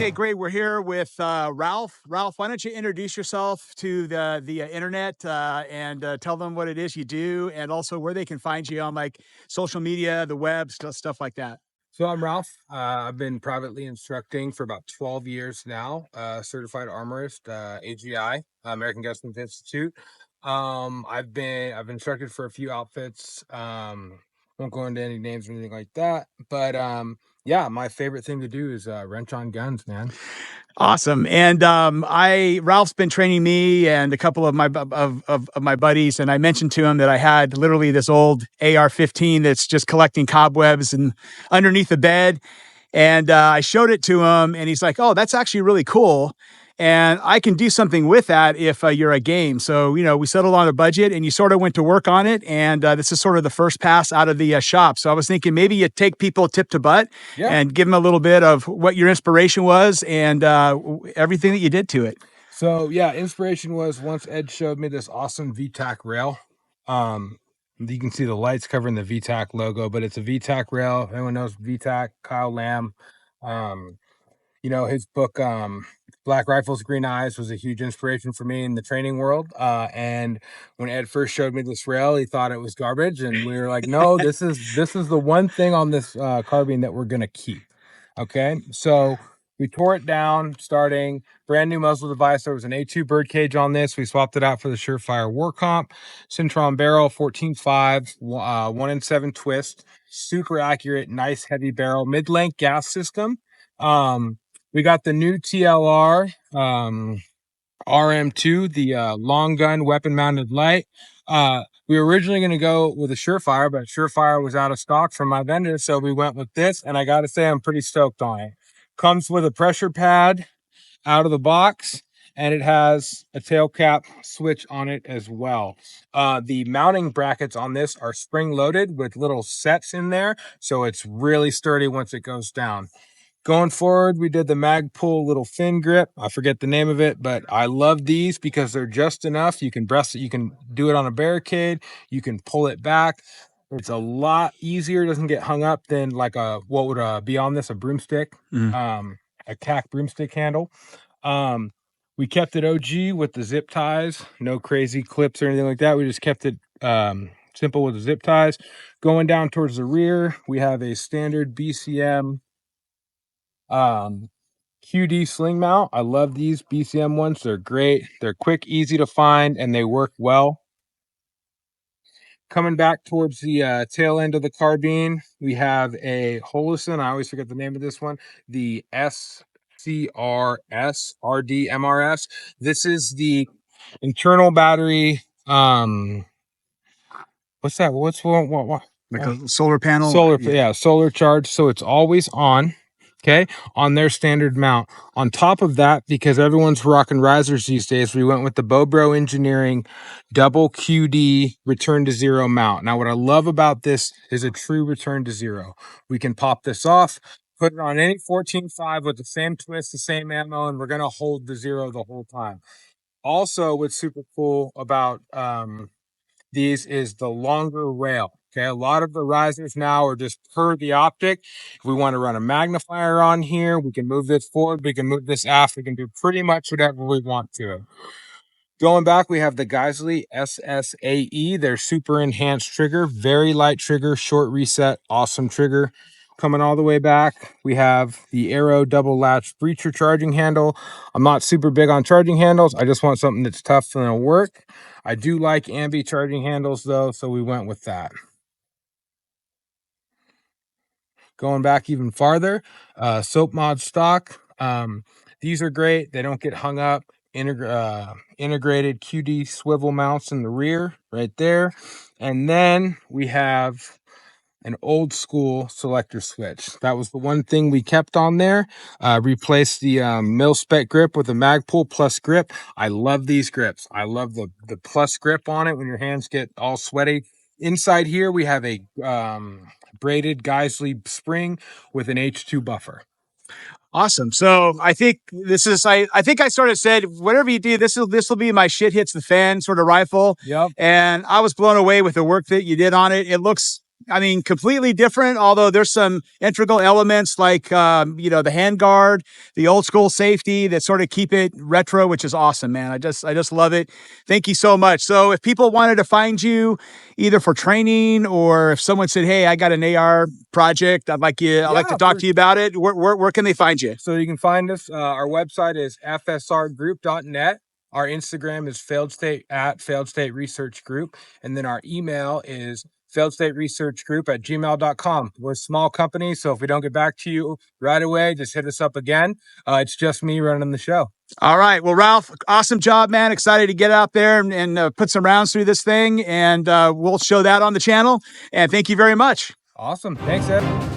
Okay, great. We're here with Ralph. Ralph, why don't you introduce yourself to the internet and tell them what it is you do, and also where they can find you on like social media, the web, stuff like that. So I'm Ralph. I've been privately instructing for about 12 years now. Certified armorist, AGI, American Gunsmith Institute. I've instructed for a few outfits. Won't go into any names or anything like that. But yeah, my favorite thing to do is wrench on guns, man. Awesome. And Ralph's been training me and a couple of my buddies, and I mentioned to him that I had literally this old AR-15 that's just collecting cobwebs and underneath the bed. And I showed it to him, and he's like, "Oh, that's actually really cool, and I can do something with that if you're a game." So, we settled on a budget, and you sort of went to work on it, and this is sort of the first pass out of the shop. So I was thinking maybe you take people tip to butt Yeah. and give them a little bit of what your inspiration was and everything that you did to it. So yeah, inspiration was once Ed showed me this awesome VTAC rail. You can see the lights covering the VTAC logo, but it's a VTAC rail. Everyone knows VTAC, Kyle Lamb. Um, his book, Black Rifles, Green Eyes, was a huge inspiration for me in the training world. And when Ed first showed me this rail, he thought it was garbage, and we were like, "No, this is the one thing on this carbine that we're gonna keep." Okay, so we tore it down, starting brand new muzzle device. There was an A2 bird cage on this. We swapped it out for the Surefire War Comp, Centron barrel, 14.5, 1-in-7 twist, super accurate, nice heavy barrel, mid-length gas system. We got the new TLR RM2, the long gun weapon mounted light. We were originally going to go with a Surefire, but Surefire was out of stock from my vendor, so we went with this, and I got to say I'm pretty stoked on it. Comes with a pressure pad out of the box, and it has a tail cap switch on it as well. The mounting brackets on this are spring loaded with little sets in there, so it's really sturdy once it goes down. Going forward, we did the Magpul little fin grip. I forget the name of it, but I love these because they're just enough. You can breast it, you can do it on a barricade, you can pull it back. It's a lot easier, it doesn't get hung up than like what would be on this, a broomstick, a CAC broomstick handle. We kept it OG with the zip ties, no crazy clips or anything like that. We just kept it simple with the zip ties. Going down towards the rear, we have a standard BCM QD sling mount. I love these BCM ones. They're great. They're quick, easy to find, and they work well. Coming back towards the tail end of the carbine, we have a Holison. I always forget the name of this one. The SCRS RDMRS. This is the internal battery. What's that? What's what? Like a solar panel? Solar charge. So it's always on. Okay, on their standard mount. On top of that, because everyone's rocking risers these days, we went with the Bobro Engineering double QD return to zero mount. Now, what I love about this is a true return to zero. We can pop this off, put it on any 14.5 with the same twist, the same ammo, and we're gonna hold the zero the whole time. Also, what's super cool about these is the longer rail. Okay, a lot of the risers now are just per the optic. If we want to run a magnifier on here, we can move this forward, we can move this aft, we can do pretty much whatever we want to. Going back, we have the Geisley SSAE, their super enhanced trigger, very light trigger, short reset, awesome trigger. Coming all the way back, we have the Arrow double latch breacher charging handle. I'm not super big on charging handles. I just want something that's tough and it'll work. I do like ambi charging handles though, so we went with that. Going back even farther, soap mod stock. These are great. They don't get hung up. Integrated QD swivel mounts in the rear right there. And then we have an old school selector switch. That was the one thing we kept on there. Replaced the mil spec grip with a Magpul Plus grip. I love these grips. I love the plus grip on it when your hands get all sweaty. Inside here, we have a braided Geisley spring with an H2 buffer. Awesome. So I think this is, I think I sort of said, whatever you do, this will be my shit hits the fan sort of rifle. Yep. And I was blown away with the work that you did on it. It looks I mean, completely different, although there's some integral elements like, the handguard, the old school safety that sort of keep it retro, which is awesome, man. I just love it. Thank you so much. So if people wanted to find you either for training or if someone said, hey, I got an AR project, I'd like to talk to you about it. Where can they find you? So you can find us. Our website is fsrgroup.net. Our Instagram is Failed State Research Group. And then our email is failedstateresearchgroup@gmail.com. We're a small company, so if we don't get back to you right away, just hit us up again. It's just me running the show. All right. Well, Ralph, awesome job, man. Excited to get out there and put some rounds through this thing. And we'll show that on the channel. And thank you very much. Awesome. Thanks, Ed.